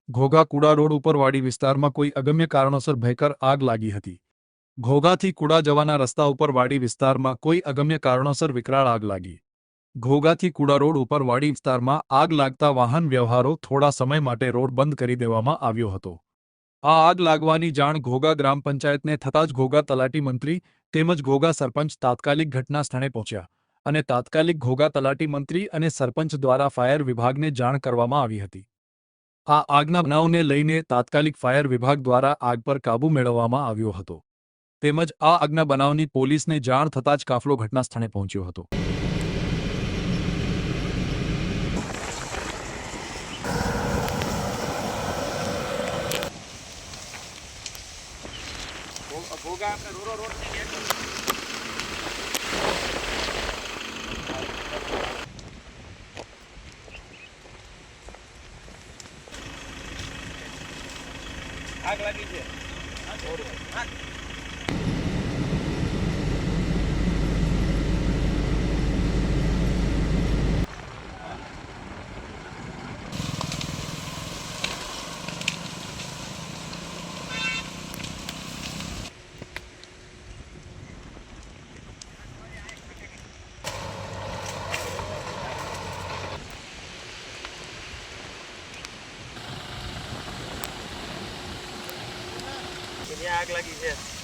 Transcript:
ઘોઘા કુડા road ઉપર વાડી વિસ્તારમાં કોઈ અગમ્ય કારણોસર ભયંકર આગ લાગી હતી। ઘોઘાથી કુડા જવાના રસ્તા ઉપર વાડી વિસ્તારમાં કોઈ અગમ્ય કારણોસર વિકરાળ આગ લાગી। ઘોઘાથી કુડા રોડ ઉપર વાડી વિસ્તારમાં આગ લાગતા વાહન વ્યવહારો થોડા સમય માટે રોડ બંધ કરી દેવામાં આવ્યો હતો। આ આગ લાગવાની જાણ ઘોઘા ગ્રામ પંચાયતને થતાં જ ઘોઘા તલાટી મંત્રી તેમજ ઘોઘા સરપંચ તાત્કાલિક ઘટના સ્થળે પહોંચ્યા અને તાત્કાલિક ઘોઘા તલાટી મંત્રી અને સરપંચ દ્વારા ફાયર વિભાગને જાણ કરવામાં આવી હતી। આ આગના બનાવને લઈને તાત્કાલિક ફાયર વિભાગ દ્વારા આગ પર કાબૂ મેળવવામાં આવ્યો હતો તેમજ આ આગના બનાવની પોલીસને જાણ થતાં જ કાફલો ઘટના સ્થળે પહોંચ્યો હતો। આગ લાગી છે। આગ લાગી છે।